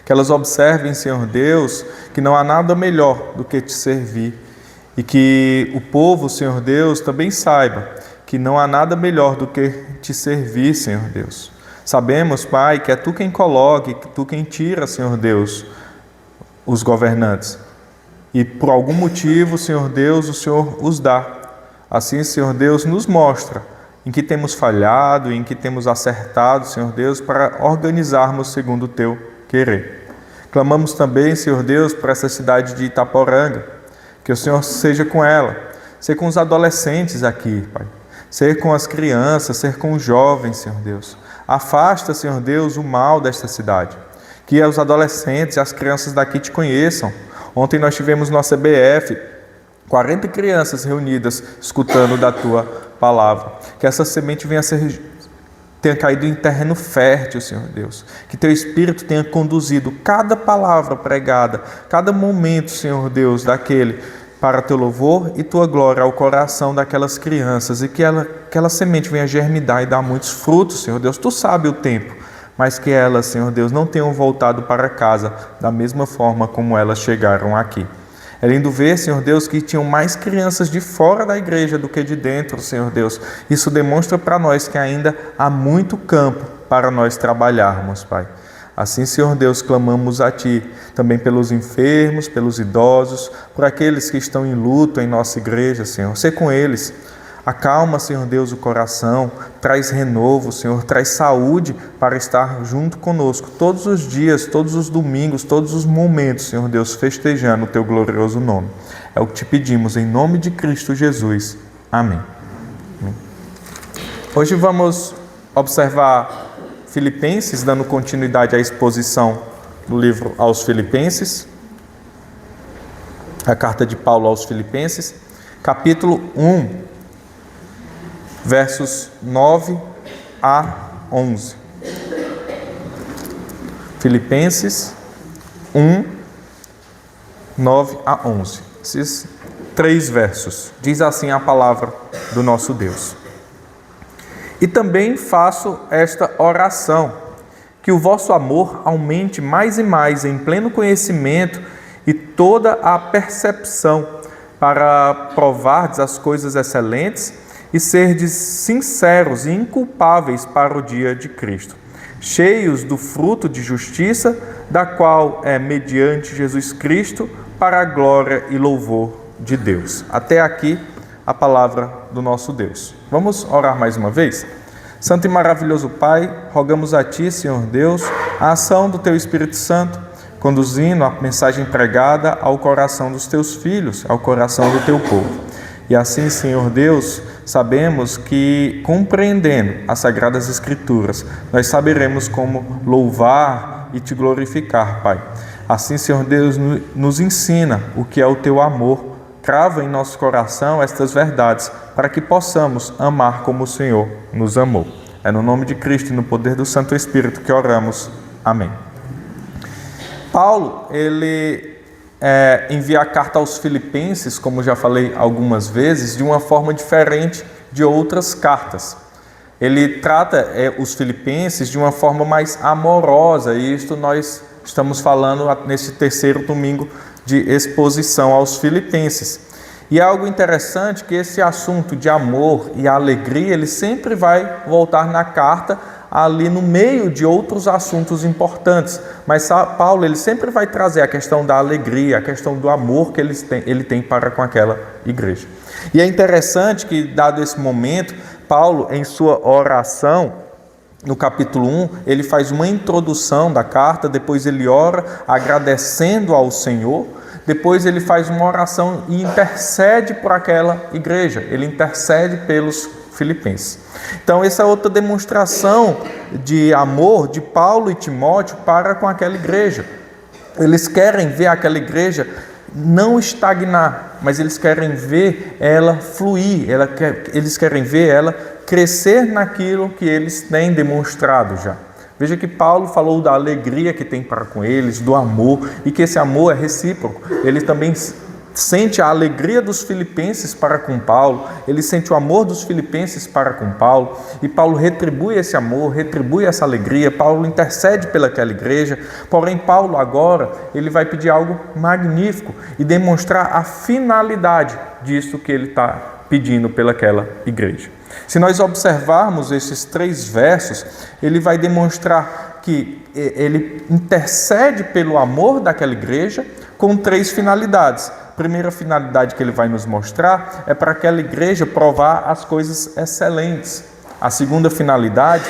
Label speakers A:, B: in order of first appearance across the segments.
A: Que elas observem, Senhor Deus, que não há nada melhor do que te servir. E que o povo, Senhor Deus, também saiba que não há nada melhor do que te servir, Senhor Deus. Sabemos, Pai, que é Tu quem coloca, que Tu quem tira, Senhor Deus, os governantes. E por algum motivo, Senhor Deus, o Senhor os dá. Assim, Senhor Deus, nos mostra em que temos falhado, em que temos acertado, Senhor Deus, para organizarmos segundo o Teu querer. Clamamos também, Senhor Deus, para essa cidade de Itaporanga, que o Senhor seja com ela, seja com os adolescentes aqui, Pai, seja com as crianças, seja com os jovens, Senhor Deus. Afasta, Senhor Deus, o mal desta cidade, que os adolescentes e as crianças daqui te conheçam. Ontem nós tivemos nossa EBF, 40 crianças reunidas, escutando da Tua palavra. Que essa semente tenha caído em terreno fértil, Senhor Deus. Que Teu Espírito tenha conduzido cada palavra pregada, cada momento, Senhor Deus, daquele para Teu louvor e Tua glória ao coração daquelas crianças. E que aquela semente venha germinar e dar muitos frutos, Senhor Deus. Tu sabe o tempo, mas que elas, Senhor Deus, não tenham voltado para casa da mesma forma como elas chegaram aqui. É lindo ver, Senhor Deus, que tinham mais crianças de fora da igreja do que de dentro, Senhor Deus. Isso demonstra para nós que ainda há muito campo para nós trabalharmos, Pai. Assim, Senhor Deus, clamamos a Ti, também pelos enfermos, pelos idosos, por aqueles que estão em luto em nossa igreja, Senhor. Sê com eles. Acalma, Senhor Deus, o coração, traz renovo, Senhor, traz saúde para estar junto conosco todos os dias, todos os domingos, todos os momentos, Senhor Deus, festejando o Teu glorioso nome. É o que te pedimos em nome de Cristo Jesus. Amém. Amém. Hoje vamos observar Filipenses, dando continuidade à exposição do livro aos Filipenses, a carta de Paulo aos Filipenses, capítulo 1. Versos 9 a 11. Filipenses 1, 9 a 11. Esses 3 versos. Diz assim a palavra do nosso Deus. E também faço esta oração, que o vosso amor aumente mais e mais em pleno conhecimento e toda a percepção, para provardes as coisas excelentes e serdes sinceros e inculpáveis para o dia de Cristo, cheios do fruto de justiça, da qual é mediante Jesus Cristo, para a glória e louvor de Deus. Até aqui a palavra do nosso Deus. Vamos orar mais uma vez? Santo e maravilhoso Pai, rogamos a Ti, Senhor Deus, a ação do Teu Espírito Santo, conduzindo a mensagem pregada ao coração dos Teus filhos, ao coração do Teu povo. E assim, Senhor Deus, sabemos que, compreendendo as Sagradas Escrituras, nós saberemos como louvar e Te glorificar, Pai. Assim, Senhor Deus, nos ensina o que é o Teu amor, crava em nosso coração estas verdades, para que possamos amar como o Senhor nos amou. É no nome de Cristo e no poder do Santo Espírito que oramos. Amém. Paulo, ele envia a carta aos Filipenses, como já falei algumas vezes, de uma forma diferente de outras cartas. Ele trata os Filipenses de uma forma mais amorosa, e isto nós estamos falando nesse terceiro domingo de exposição aos Filipenses. E é algo interessante que esse assunto de amor e alegria, ele sempre vai voltar na carta, ali no meio de outros assuntos importantes. Mas Paulo, ele sempre vai trazer a questão da alegria, a questão do amor que ele tem para com aquela igreja. E é interessante que, dado esse momento, Paulo, em sua oração, no capítulo 1, ele faz uma introdução da carta, depois ele ora agradecendo ao Senhor, depois ele faz uma oração e intercede por aquela igreja, ele intercede pelos Filipenses. Então, essa é outra demonstração de amor de Paulo e Timóteo para com aquela igreja. Eles querem ver aquela igreja não estagnar, mas eles querem ver ela fluir, eles querem ver ela crescer naquilo que eles têm demonstrado já. Veja que Paulo falou da alegria que tem para com eles, do amor, e que esse amor é recíproco. Ele também sente a alegria dos filipenses para com Paulo, ele sente o amor dos filipenses para com Paulo, e Paulo retribui esse amor, retribui essa alegria, Paulo intercede pelaquela igreja, porém Paulo agora, ele vai pedir algo magnífico e demonstrar a finalidade disso que ele está pedindo pelaquela igreja. Se nós observarmos esses 3 versos, ele vai demonstrar que ele intercede pelo amor daquela igreja com 3 finalidades. A primeira finalidade que ele vai nos mostrar é para aquela igreja provar as coisas excelentes. A segunda finalidade,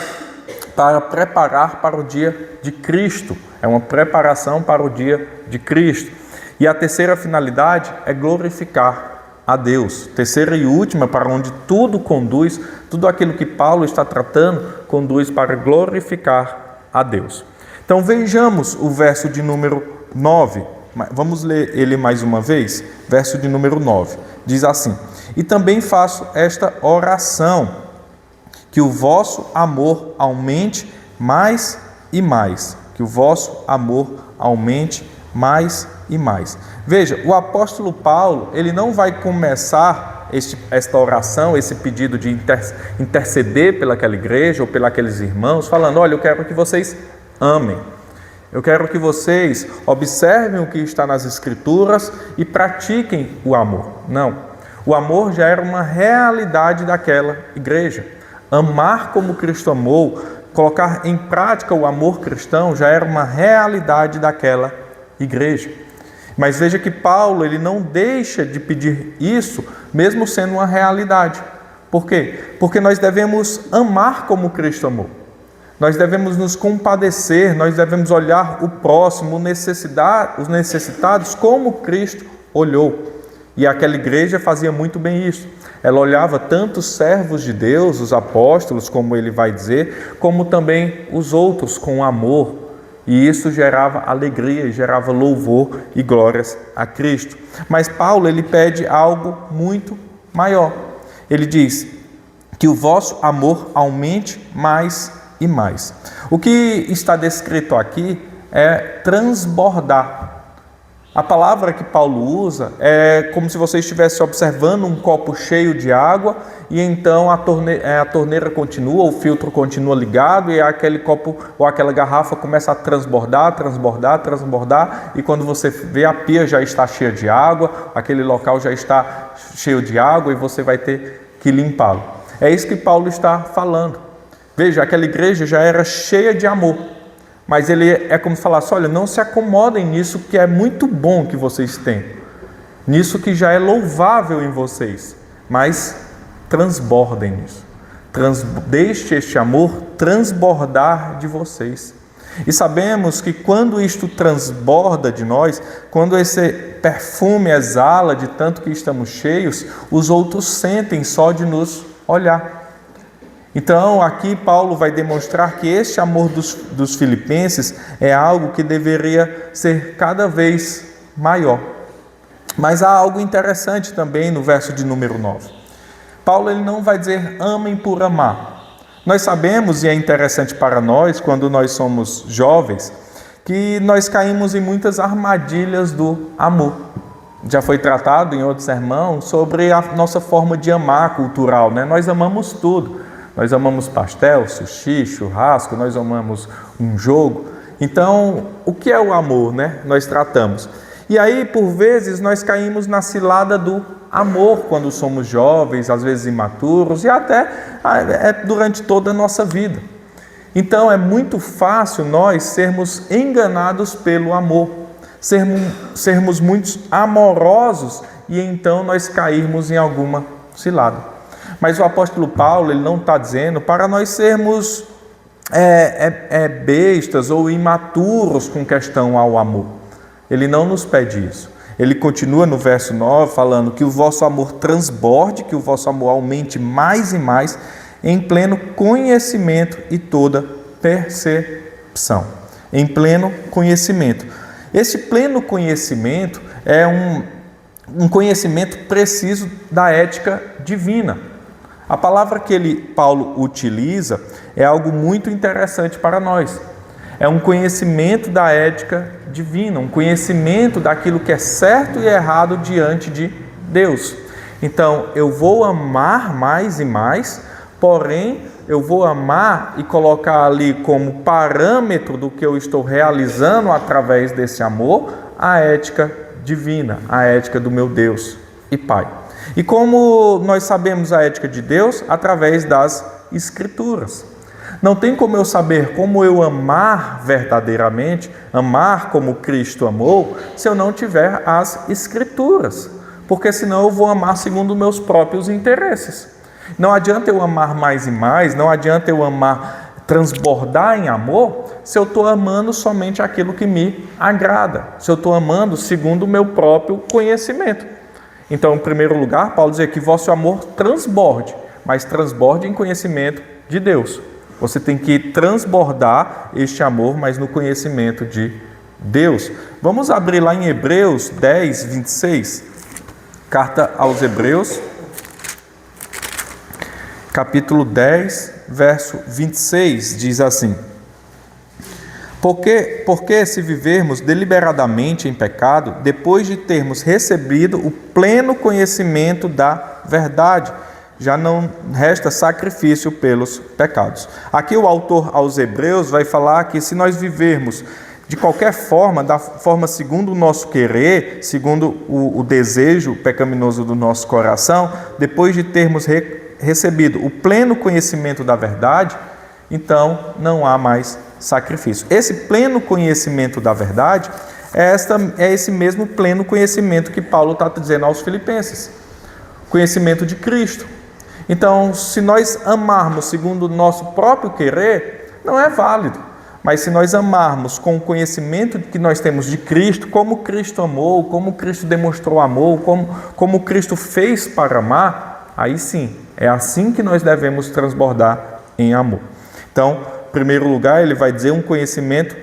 A: para preparar para o dia de Cristo. É uma preparação para o dia de Cristo. E a terceira finalidade é glorificar a Deus. Terceira e última, para onde tudo conduz, tudo aquilo que Paulo está tratando, conduz para glorificar a Deus. Então vejamos o verso de número 9. Vamos ler ele mais uma vez? Verso de número 9. Diz assim: E também faço esta oração, que o vosso amor aumente mais e mais. Que o vosso amor aumente mais e mais. Veja, o apóstolo Paulo, ele não vai começar esta oração, esse pedido de interceder pelaquela igreja ou pelos irmãos, falando: olha, eu quero que vocês amem. Eu quero que vocês observem o que está nas Escrituras e pratiquem o amor. Não. O amor já era uma realidade daquela igreja. Amar como Cristo amou, colocar em prática o amor cristão, já era uma realidade daquela igreja. Mas veja que Paulo, ele não deixa de pedir isso, mesmo sendo uma realidade. Por quê? Porque nós devemos amar como Cristo amou. Nós devemos nos compadecer, nós devemos olhar o próximo, os necessitados, como Cristo olhou. E aquela igreja fazia muito bem isso. Ela olhava tanto os servos de Deus, os apóstolos, como ele vai dizer, como também os outros com amor. E isso gerava alegria, gerava louvor e glórias a Cristo. Mas Paulo, ele pede algo muito maior. Ele diz que o vosso amor aumente mais e mais. O que está descrito aqui é transbordar. A palavra que Paulo usa é como se você estivesse observando um copo cheio de água e então a torneira continua, o filtro continua ligado e aquele copo ou aquela garrafa começa a transbordar e quando você vê, a pia já está cheia de água, aquele local já está cheio de água e você vai ter que limpá-lo. É isso que Paulo está falando. Veja, aquela igreja já era cheia de amor. Mas ele é como se falasse: olha, não se acomodem nisso que é muito bom que vocês têm, nisso que já é louvável em vocês, mas transbordem nisso. Deixe este amor transbordar de vocês. E sabemos que quando isto transborda de nós, quando esse perfume exala de tanto que estamos cheios, os outros sentem só de nos olhar. Então, aqui Paulo vai demonstrar que este amor dos filipenses é algo que deveria ser cada vez maior. Mas há algo interessante também no verso de número 9. Paulo, ele não vai dizer amem por amar. Nós sabemos, e é interessante para nós, quando nós somos jovens, que nós caímos em muitas armadilhas do amor. Já foi tratado em outro sermão sobre a nossa forma de amar cultural, né? Nós amamos tudo. Nós amamos pastel, sushi, churrasco, nós amamos um jogo. Então, o que é o amor, né? Nós tratamos. E aí, por vezes, nós caímos na cilada do amor quando somos jovens, às vezes imaturos, e até durante toda a nossa vida. Então, é muito fácil nós sermos enganados pelo amor, sermos muito amorosos e então nós cairmos em alguma cilada. Mas o apóstolo Paulo, ele não está dizendo para nós sermos bestas ou imaturos com questão ao amor. Ele não nos pede isso. Ele continua no verso 9 falando que o vosso amor transborde, que o vosso amor aumente mais e mais em pleno conhecimento e toda percepção. Em pleno conhecimento. Esse pleno conhecimento é um conhecimento preciso da ética divina. A palavra que Paulo utiliza é algo muito interessante para nós. É um conhecimento da ética divina, um conhecimento daquilo que é certo e errado diante de Deus. Então, eu vou amar mais e mais, porém, eu vou amar e colocar ali como parâmetro do que eu estou realizando através desse amor, a ética divina, a ética do meu Deus e Pai. E como nós sabemos a ética de Deus? Através das Escrituras. Não tem como eu saber como eu amar verdadeiramente, amar como Cristo amou, se eu não tiver as Escrituras. Porque senão eu vou amar segundo meus próprios interesses. Não adianta eu amar mais e mais, não adianta eu amar, transbordar em amor, se eu estou amando somente aquilo que me agrada, se eu estou amando segundo o meu próprio conhecimento. Então, em primeiro lugar, Paulo diz que vosso amor transborde, mas transborde em conhecimento de Deus. Você tem que transbordar este amor, mas no conhecimento de Deus. Vamos abrir lá em Hebreus 10, 26, carta aos Hebreus, capítulo 10, verso 26, diz assim: Porque se vivermos deliberadamente em pecado, depois de termos recebido o pleno conhecimento da verdade, já não resta sacrifício pelos pecados. Aqui o autor aos Hebreus vai falar que se nós vivermos de qualquer forma, da forma segundo o nosso querer, segundo o desejo pecaminoso do nosso coração, depois de termos recebido o pleno conhecimento da verdade, então não há mais sacrifício. Esse pleno conhecimento da verdade é esse mesmo pleno conhecimento que Paulo está dizendo aos Filipenses, conhecimento de Cristo. Então, se nós amarmos segundo o nosso próprio querer, não é válido. Mas se nós amarmos com o conhecimento que nós temos de Cristo, como Cristo amou, como Cristo demonstrou amor, como Cristo fez para amar, aí sim, é assim que nós devemos transbordar em amor. Então, em primeiro lugar, ele vai dizer um conhecimento,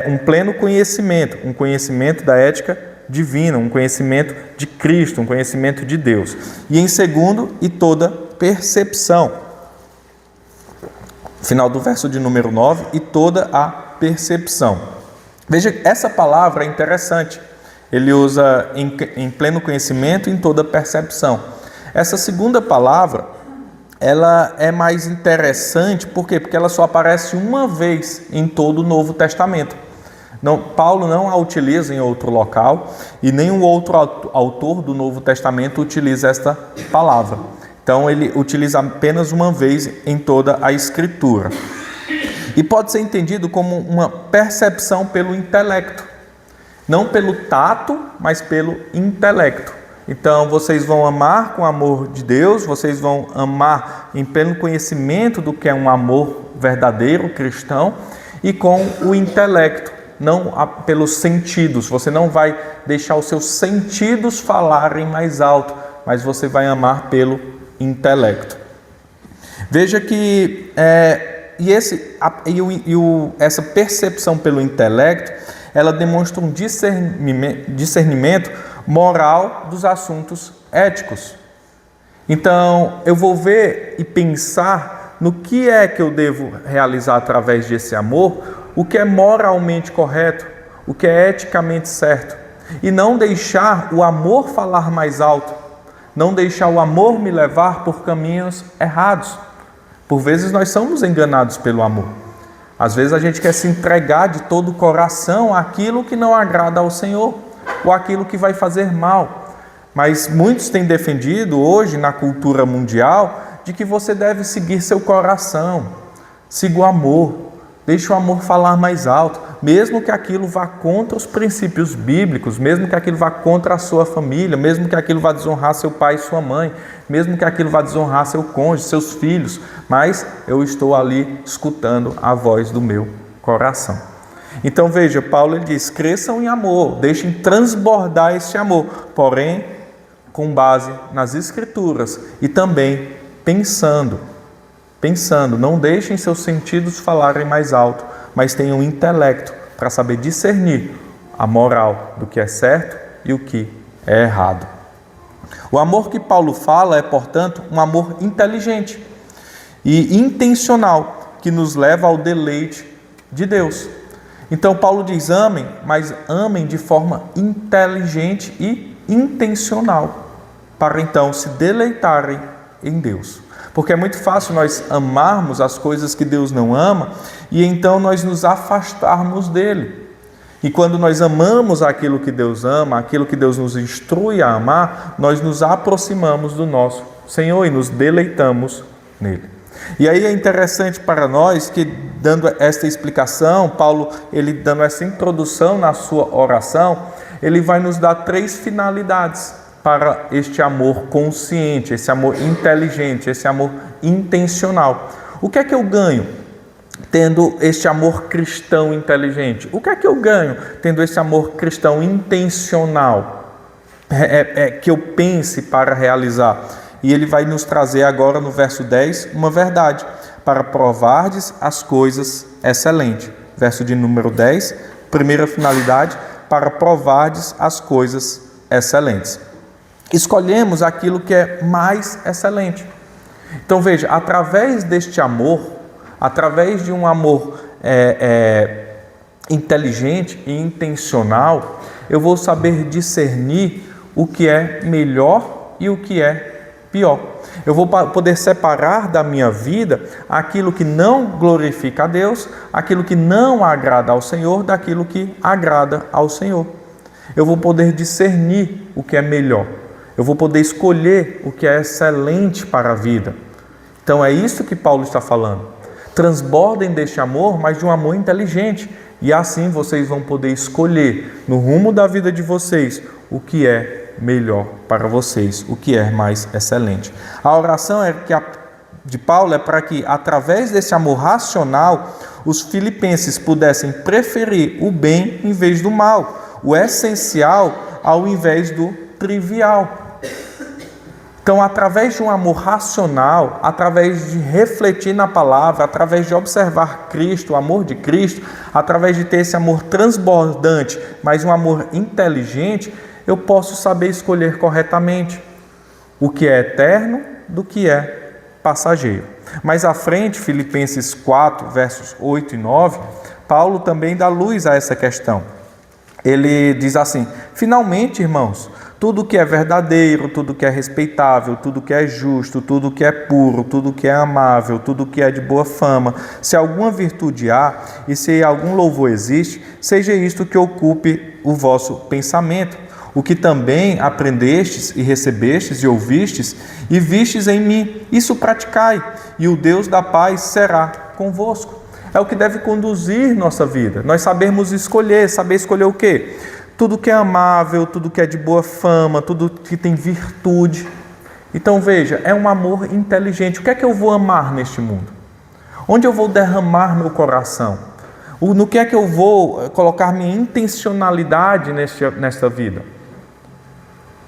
A: um pleno conhecimento, um conhecimento da ética divina, um conhecimento de Cristo, um conhecimento de Deus. E em segundo, e toda percepção. Final do verso de número 9, e toda a percepção. Veja, essa palavra é interessante. Ele usa em pleno conhecimento e em toda percepção. Essa segunda palavra, ela é mais interessante, por quê? Porque ela só aparece uma vez em todo o Novo Testamento. Paulo não a utiliza em outro local, e nenhum outro autor do Novo Testamento utiliza esta palavra. Então, ele utiliza apenas uma vez em toda a Escritura. E pode ser entendido como uma percepção pelo intelecto. Não pelo tato, mas pelo intelecto. Então, vocês vão amar com o amor de Deus, vocês vão amar em pleno conhecimento do que é um amor verdadeiro, cristão, e com o intelecto, não pelos sentidos. Você não vai deixar os seus sentidos falarem mais alto, mas você vai amar pelo intelecto. Veja que essa percepção pelo intelecto, ela demonstra um discernimento moral dos assuntos éticos. Então, eu vou ver e pensar no que é que eu devo realizar através desse amor, o que é moralmente correto, o que é eticamente certo, e não deixar o amor falar mais alto, não deixar o amor me levar por caminhos errados. Por vezes nós somos enganados pelo amor. Às vezes a gente quer se entregar de todo o coração àquilo que não agrada ao Senhor, ou àquilo que vai fazer mal. Mas muitos têm defendido hoje na cultura mundial de que você deve seguir seu coração, siga o amor, deixe o amor falar mais alto, mesmo que aquilo vá contra os princípios bíblicos, mesmo que aquilo vá contra a sua família, mesmo que aquilo vá desonrar seu pai e sua mãe, mesmo que aquilo vá desonrar seu cônjuge, seus filhos, mas eu estou ali escutando a voz do meu coração. Então veja, Paulo ele diz, cresçam em amor, deixem transbordar esse amor, porém com base nas Escrituras e também pensando, não deixem seus sentidos falarem mais alto, mas tenham um intelecto para saber discernir a moral do que é certo e o que é errado. O amor que Paulo fala é, portanto, um amor inteligente e intencional, que nos leva ao deleite de Deus. Então Paulo diz: amem, mas amem de forma inteligente e intencional, para então se deleitarem em Deus. Porque é muito fácil nós amarmos as coisas que Deus não ama e então nós nos afastarmos dele. E quando nós amamos aquilo que Deus ama, aquilo que Deus nos instrui a amar, nós nos aproximamos do nosso Senhor e nos deleitamos nele. E aí é interessante para nós que, dando esta explicação, Paulo, ele dando essa introdução na sua oração, ele vai nos dar 3 finalidades para este amor consciente, esse amor inteligente, esse amor intencional. O que é que eu ganho tendo este amor cristão inteligente? O que é que eu ganho tendo esse amor cristão intencional? Que eu pense para realizar. E ele vai nos trazer agora no verso 10 uma verdade: para provardes as coisas excelentes. Verso de número 10, primeira finalidade: para provardes as coisas excelentes. Escolhemos aquilo que é mais excelente. Então veja, através deste amor, através de um amor inteligente e intencional, eu vou saber discernir o que é melhor e o que é pior. Eu vou poder separar da minha vida aquilo que não glorifica a Deus, aquilo que não agrada ao Senhor, daquilo que agrada ao Senhor. Eu vou poder discernir o que é melhor. Eu vou poder escolher o que é excelente para a vida. Então é isso que Paulo está falando. Transbordem deste amor, mas de um amor inteligente. E assim vocês vão poder escolher no rumo da vida de vocês o que é melhor para vocês, o que é mais excelente. A oração de Paulo é para que, através desse amor racional, os filipenses pudessem preferir o bem em vez do mal, o essencial ao invés do trivial. Então, através de um amor racional, através de refletir na palavra, através de observar Cristo, o amor de Cristo, através de ter esse amor transbordante, mas um amor inteligente, eu posso saber escolher corretamente o que é eterno do que é passageiro. Mais à frente, Filipenses 4, versos 8 e 9, Paulo também dá luz a essa questão. Ele diz assim: finalmente, irmãos, tudo que é verdadeiro, tudo que é respeitável, tudo que é justo, tudo que é puro, tudo que é amável, tudo que é de boa fama, se alguma virtude há e se algum louvor existe, seja isto que ocupe o vosso pensamento, o que também aprendestes e recebestes e ouvistes e vistes em mim, isso praticai, e o Deus da paz será convosco. É o que deve conduzir nossa vida. Nós saber escolher o quê? Tudo que é amável, tudo que é de boa fama, tudo que tem virtude. Então veja, é um amor inteligente. O que é que eu vou amar neste mundo? Onde eu vou derramar meu coração? No que é que eu vou colocar minha intencionalidade nesta vida?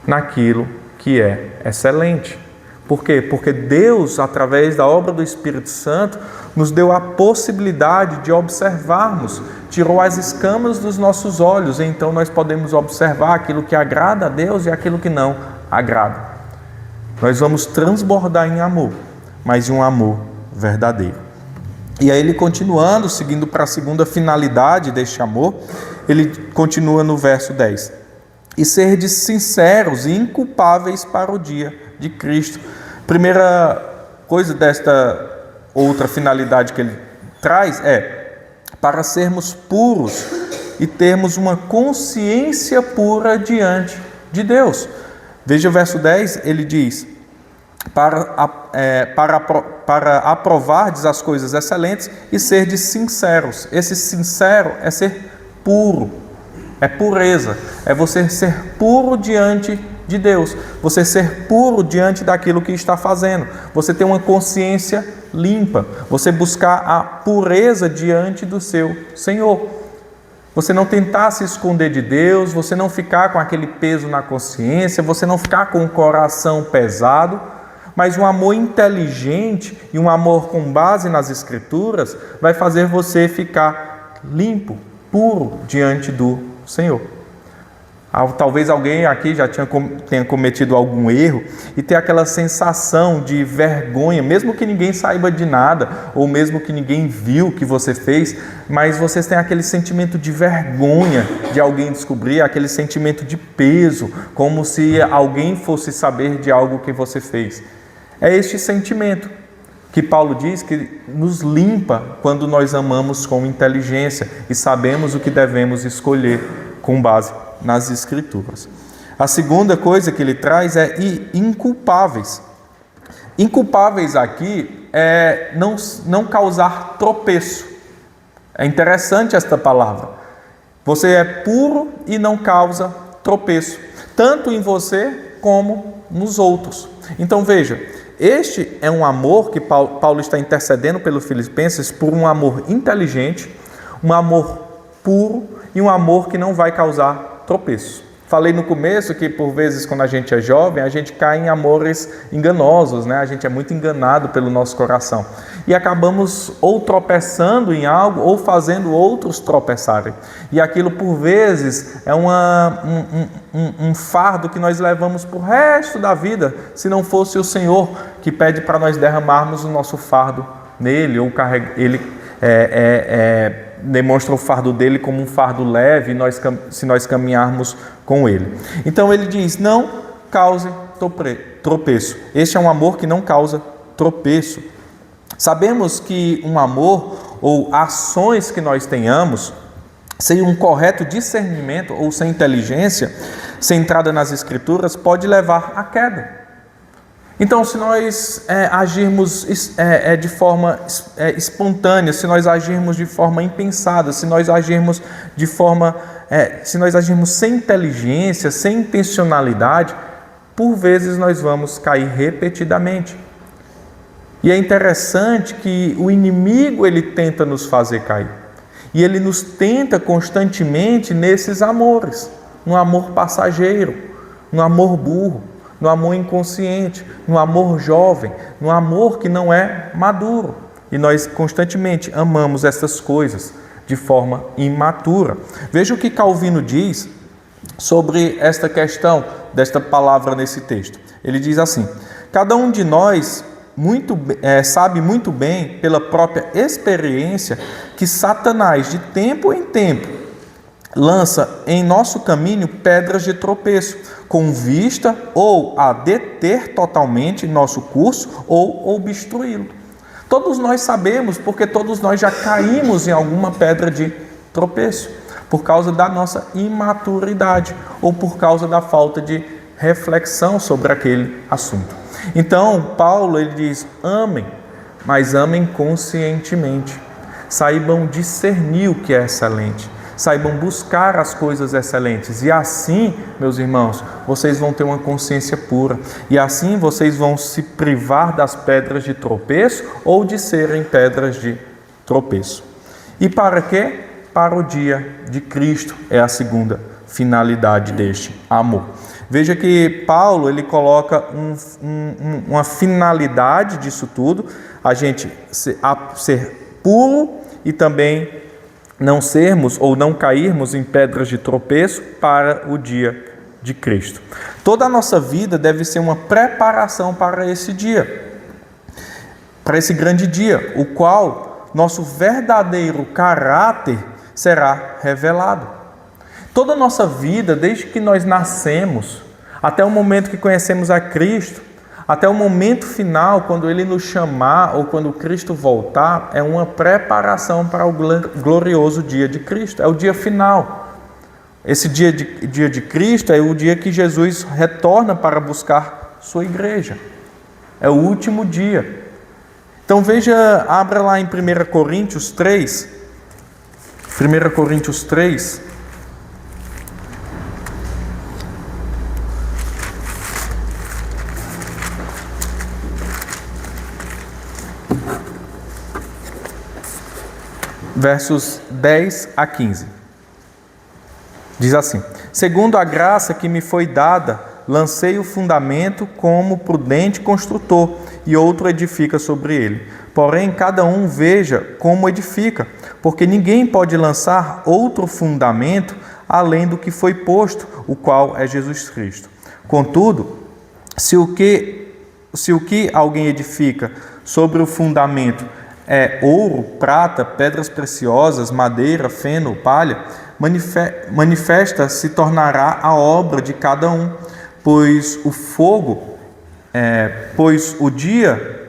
A: Naquilo que é excelente. Por quê? Porque Deus, através da obra do Espírito Santo, nos deu a possibilidade de observarmos, tirou as escamas dos nossos olhos, e então nós podemos observar aquilo que agrada a Deus e aquilo que não agrada. Nós vamos transbordar em amor, mas um amor verdadeiro. E aí ele continuando, seguindo para a segunda finalidade deste amor, ele continua no verso 10. E serdes sinceros e inculpáveis para o dia de Cristo. Primeira coisa desta outra finalidade que ele traz é para sermos puros e termos uma consciência pura diante de Deus. Veja o verso 10, ele diz: para aprovardes as coisas excelentes e serdes sinceros. Esse sincero é ser puro, é pureza, é você ser puro diante de Deus, você ser puro diante daquilo que está fazendo, você ter uma consciência limpa, você buscar a pureza diante do seu Senhor, você não tentar se esconder de Deus, você não ficar com aquele peso na consciência, você não ficar com o coração pesado, mas um amor inteligente e um amor com base nas Escrituras vai fazer você ficar limpo, puro diante do Senhor. Talvez alguém aqui já tenha cometido algum erro e ter aquela sensação de vergonha, mesmo que ninguém saiba de nada, ou mesmo que ninguém viu o que você fez, mas vocês têm aquele sentimento de vergonha de alguém descobrir, aquele sentimento de peso, como se alguém fosse saber de algo que você fez. É este sentimento que Paulo diz que nos limpa quando nós amamos com inteligência e sabemos o que devemos escolher com base nas Escrituras. A segunda coisa que ele traz é inculpáveis. Inculpáveis aqui é não causar tropeço. É interessante esta palavra. Você é puro e não causa tropeço, tanto em você como nos outros. Então veja, este é um amor que Paulo está intercedendo pelos filipenses por um amor inteligente, um amor puro e um amor que não vai causar tropeço. Falei no começo que por vezes quando a gente é jovem, a gente cai em amores enganosos, né? A gente é muito enganado pelo nosso coração. E acabamos ou tropeçando em algo ou fazendo outros tropeçarem. E aquilo por vezes é um fardo que nós levamos para o resto da vida, se não fosse o Senhor que pede para nós derramarmos o nosso fardo nele, ou ele demonstra o fardo dele como um fardo leve, se nós caminharmos com ele. Então ele diz, não cause tropeço. Este é um amor que não causa tropeço. Sabemos que um amor ou ações que nós tenhamos, sem um correto discernimento ou sem inteligência, centrada nas Escrituras, pode levar à queda. Então, se nós agirmos de forma espontânea, se nós agirmos de forma impensada, se nós agirmos sem inteligência, sem intencionalidade, por vezes nós vamos cair repetidamente. E é interessante que o inimigo ele tenta nos fazer cair. E ele nos tenta constantemente nesses amores, no amor passageiro, no amor burro, no amor inconsciente, no amor jovem, no amor que não é maduro. E nós constantemente amamos essas coisas de forma imatura. Veja o que Calvino diz sobre esta questão desta palavra nesse texto. Ele diz assim: cada um de nós sabe muito bem, pela própria experiência, que Satanás, de tempo em tempo, lança em nosso caminho pedras de tropeço, com vista ou a deter totalmente nosso curso ou obstruí-lo. Todos nós sabemos, porque todos nós já caímos em alguma pedra de tropeço, por causa da nossa imaturidade ou por causa da falta de reflexão sobre aquele assunto. Então, Paulo ele diz, amem, mas amem conscientemente. Saibam discernir o que é excelente. Saibam buscar as coisas excelentes. E assim, meus irmãos, vocês vão ter uma consciência pura. E assim vocês vão se privar das pedras de tropeço ou de serem pedras de tropeço. E para quê? Para o dia de Cristo. É a segunda finalidade deste amor. Veja que Paulo ele coloca uma finalidade disso tudo. A gente ser puro e também não sermos ou não cairmos em pedras de tropeço para o dia de Cristo. Toda a nossa vida deve ser uma preparação para esse dia, para esse grande dia, o qual nosso verdadeiro caráter será revelado. Toda a nossa vida, desde que nós nascemos, até o momento que conhecemos a Cristo, até o momento final, quando Ele nos chamar ou quando Cristo voltar, é uma preparação para o glorioso dia de Cristo. É o dia final. Esse dia de Cristo é o dia que Jesus retorna para buscar sua igreja. É o último dia. Então veja, abra lá em 1 Coríntios 3. 1 Coríntios 3. Versos 10 a 15. Diz assim: segundo a graça que me foi dada, lancei o fundamento como prudente construtor, e outro edifica sobre ele. Porém, cada um veja como edifica, porque ninguém pode lançar outro fundamento além do que foi posto, o qual é Jesus Cristo. Contudo, se o que alguém edifica sobre o fundamento é ouro, prata, pedras preciosas, madeira, feno, palha, manifesta se tornará a obra de cada um, pois o dia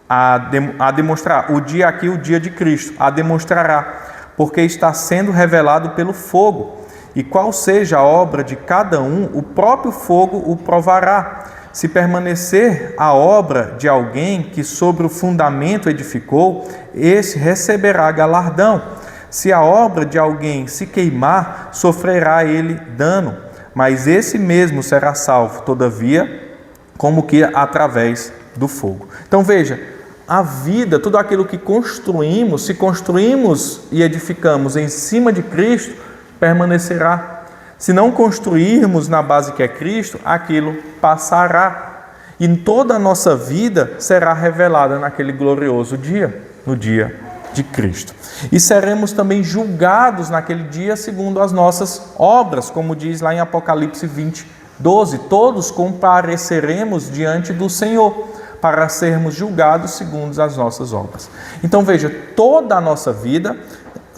A: a demonstrar, o dia aqui, o dia de Cristo, a demonstrará, porque está sendo revelado pelo fogo, e qual seja a obra de cada um, o próprio fogo o provará. Se permanecer a obra de alguém que sobre o fundamento edificou, esse receberá galardão. Se a obra de alguém se queimar, sofrerá ele dano, mas esse mesmo será salvo, todavia, como que através do fogo. Então veja, a vida, tudo aquilo que construímos, se construímos e edificamos em cima de Cristo, permanecerá. Se não construirmos na base que é Cristo, aquilo passará. E toda a nossa vida será revelada naquele glorioso dia, no dia de Cristo. E seremos também julgados naquele dia segundo as nossas obras, como diz lá em Apocalipse 20, 12. Todos compareceremos diante do Senhor para sermos julgados segundo as nossas obras. Então veja, toda a nossa vida,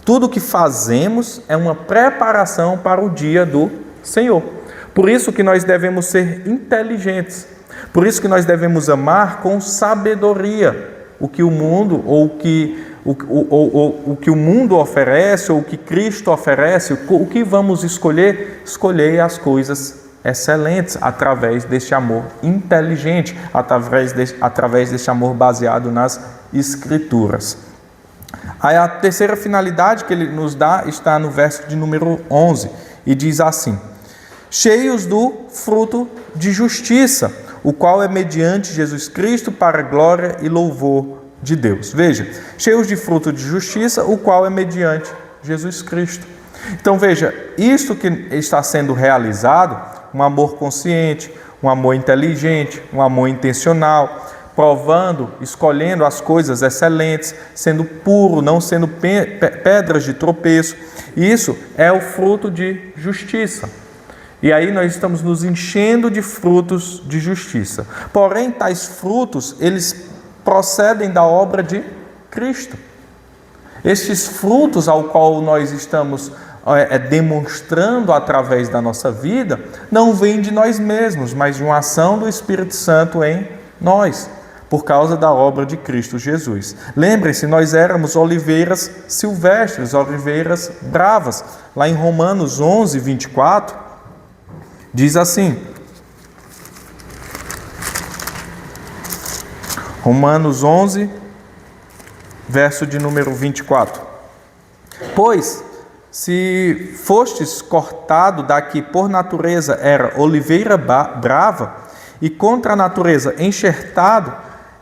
A: tudo que fazemos é uma preparação para o dia do Senhor. Por isso que nós devemos ser inteligentes. Por isso que nós devemos amar com sabedoria o que o mundo ou o que o mundo oferece ou o que Cristo oferece. O que vamos escolher? Escolher as coisas excelentes através deste amor inteligente, através deste amor baseado nas Escrituras. Aí a terceira finalidade que ele nos dá está no verso de número 11, e diz assim: cheios do fruto de justiça, o qual é mediante Jesus Cristo para a glória e louvor de Deus. Veja, cheios de fruto de justiça, o qual é mediante Jesus Cristo. Então veja, isto que está sendo realizado, um amor consciente, um amor inteligente, um amor intencional, provando, escolhendo as coisas excelentes, sendo puro, não sendo pedras de tropeço. Isso é o fruto de justiça. E aí nós estamos nos enchendo de frutos de justiça. Porém, tais frutos, eles procedem da obra de Cristo. Estes frutos ao qual nós estamos demonstrando através da nossa vida, não vêm de nós mesmos, mas de uma ação do Espírito Santo em nós, por causa da obra de Cristo Jesus. Lembrem-se, nós éramos oliveiras silvestres, oliveiras bravas. Lá em Romanos 11, 24, diz assim, Romanos 11, verso de número 24. Pois, se fostes cortado da que por natureza era oliveira brava, e contra a natureza enxertado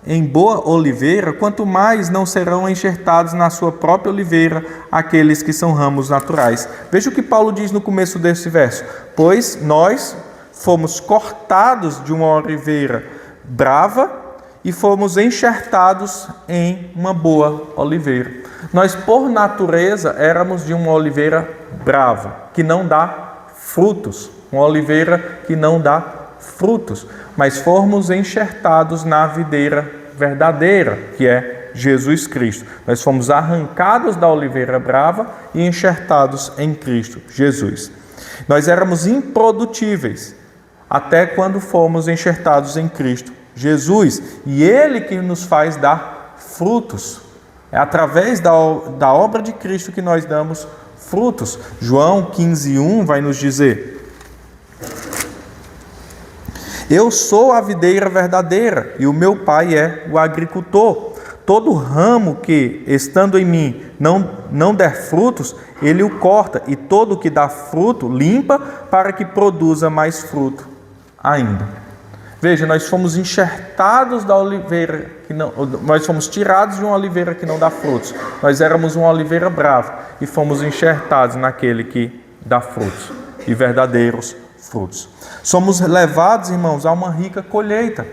A: em boa oliveira, quanto mais não serão enxertados na sua própria oliveira aqueles que são ramos naturais. Veja o que Paulo diz no começo desse verso. Pois nós fomos cortados de uma oliveira brava e fomos enxertados em uma boa oliveira. Nós, por natureza, éramos de uma oliveira brava, que não dá frutos. Uma oliveira que não dá frutos, mas fomos enxertados na videira verdadeira, que é Jesus Cristo. Nós fomos arrancados da oliveira brava e enxertados em Cristo Jesus. Nós éramos improdutíveis até quando fomos enxertados em Cristo Jesus, e Ele que nos faz dar frutos. É através da obra de Cristo que nós damos frutos. João 15:1 vai nos dizer: eu sou a videira verdadeira e o meu Pai é o agricultor. Todo ramo que, estando em mim, não der frutos, Ele o corta, e todo que dá fruto, limpa, para que produza mais fruto ainda. Veja, nós fomos enxertados da oliveira, nós fomos tirados de uma oliveira que não dá frutos. Nós éramos uma oliveira brava e fomos enxertados naquele que dá frutos, e verdadeiros frutos. Somos levados, irmãos, a uma rica colheita.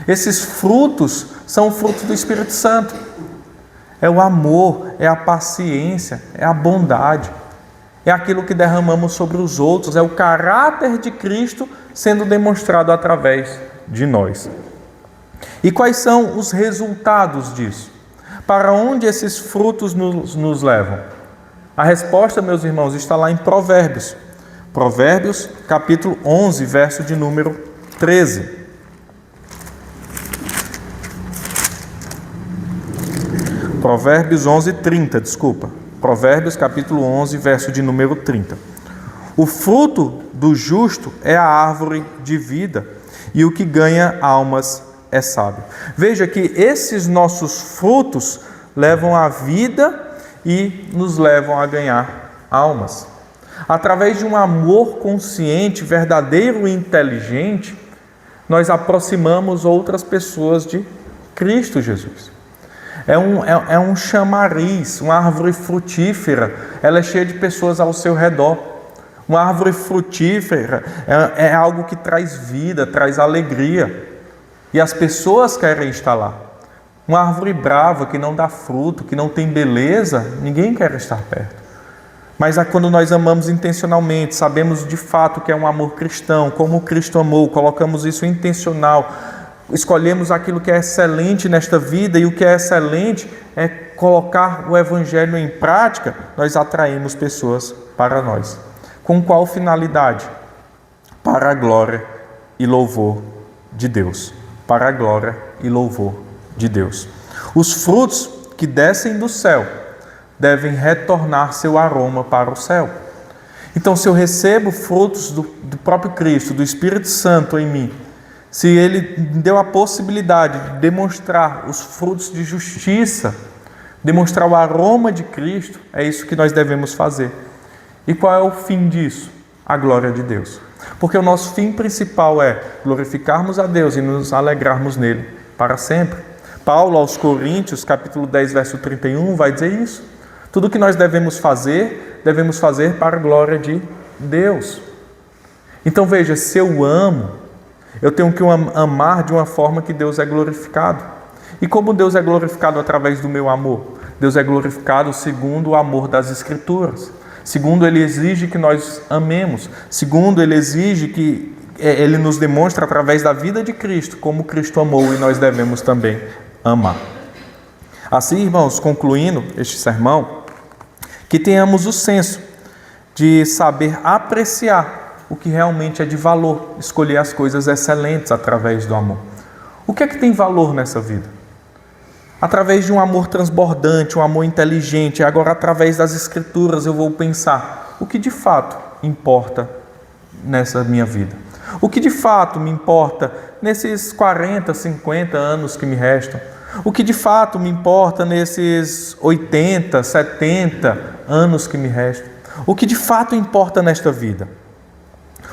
A: Esses frutos são frutos do Espírito Santo. É o amor, é a paciência, é a bondade. É aquilo que derramamos sobre os outros, é o caráter de Cristo sendo demonstrado através de nós. E quais são os resultados disso? Para onde esses frutos nos levam? A resposta, meus irmãos, está lá em Provérbios. Provérbios, capítulo 11, verso de número 13. Provérbios 11, 30, desculpa. Provérbios, capítulo 11, verso de número 30. O fruto do justo é a árvore de vida, e o que ganha almas é sábio. Veja que esses nossos frutos levam à vida e nos levam a ganhar almas. Através de um amor consciente, verdadeiro e inteligente, nós aproximamos outras pessoas de Cristo Jesus. É um chamariz, uma árvore frutífera, ela é cheia de pessoas ao seu redor. Uma árvore frutífera é algo que traz vida, traz alegria. E as pessoas querem estar lá. Uma árvore brava, que não dá fruto, que não tem beleza, ninguém quer estar perto. Mas quando nós amamos intencionalmente, sabemos de fato que é um amor cristão, como Cristo amou, colocamos isso intencional, escolhemos aquilo que é excelente nesta vida, e o que é excelente é colocar o Evangelho em prática, nós atraímos pessoas para nós. Com qual finalidade? Para a glória e louvor de Deus. Para a glória e louvor de Deus. Os frutos que descem do céu devem retornar seu aroma para o céu. Então, se eu recebo frutos do próprio Cristo, do Espírito Santo em mim, se Ele deu a possibilidade de demonstrar os frutos de justiça, demonstrar o aroma de Cristo, é isso que nós devemos fazer. E qual é o fim disso? A glória de Deus. Porque o nosso fim principal é glorificarmos a Deus e nos alegrarmos nele para sempre. Paulo aos Coríntios, capítulo 10, verso 31, vai dizer isso. Tudo que nós devemos fazer para a glória de Deus. Então veja, se eu amo, eu tenho que amar de uma forma que Deus é glorificado. E como Deus é glorificado através do meu amor? Deus é glorificado segundo o amor das Escrituras. Segundo, Ele exige que nós amemos. Segundo, Ele exige que Ele nos demonstre através da vida de Cristo como Cristo amou e nós devemos também amar. Assim, irmãos, concluindo este sermão, que tenhamos o senso de saber apreciar o que realmente é de valor, escolher as coisas excelentes através do amor. O que é que tem valor nessa vida? Através de um amor transbordante, um amor inteligente, agora através das Escrituras eu vou pensar o que de fato importa nessa minha vida. O que de fato me importa nesses 40, 50 anos que me restam. O que de fato me importa nesses 80, 70 anos que me restam. O que de fato importa nesta vida.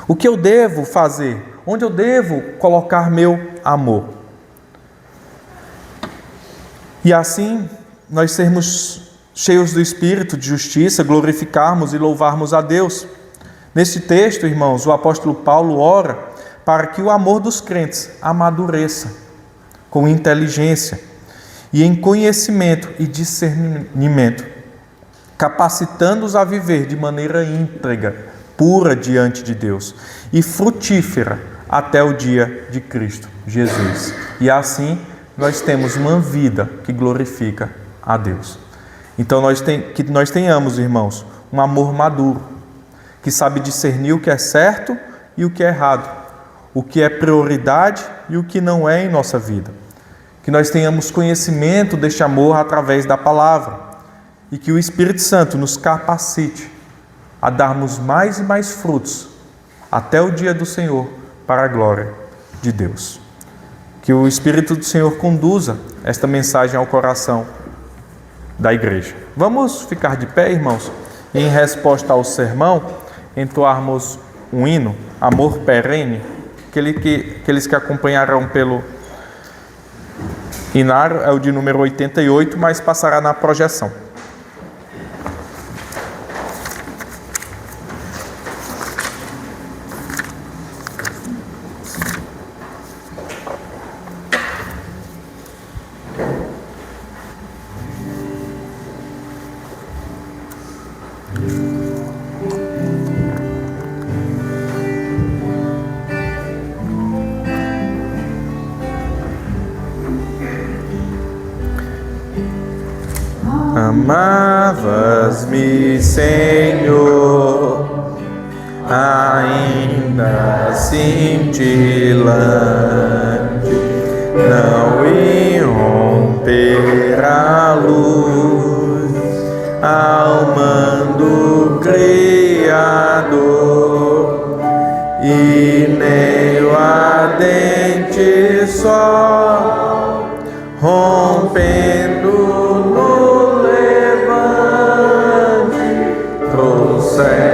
A: O que eu devo fazer? Onde eu devo colocar meu amor? E assim, nós sermos cheios do Espírito de justiça, glorificarmos e louvarmos a Deus. Neste texto, irmãos, o apóstolo Paulo ora para que o amor dos crentes amadureça com inteligência e em conhecimento e discernimento, capacitando-os a viver de maneira íntegra, pura diante de Deus e frutífera até o dia de Cristo Jesus. E assim, nós temos uma vida que glorifica a Deus. Então, que nós tenhamos, irmãos, um amor maduro, que sabe discernir o que é certo e o que é errado, o que é prioridade e o que não é em nossa vida. Que nós tenhamos conhecimento deste amor através da palavra e que o Espírito Santo nos capacite a darmos mais e mais frutos até o dia do Senhor para a glória de Deus. Que o Espírito do Senhor conduza esta mensagem ao coração da igreja. Vamos ficar de pé, irmãos, e em resposta ao sermão, entoarmos um hino, Amor Perene, aqueles que acompanharão pelo hinário, é o de número 88, mas passará na projeção. Amavas-me, Senhor, ainda cintilante, não irromper a luz, ao mando Criador, e nem o ardente sol, rompendo no levante, trouxe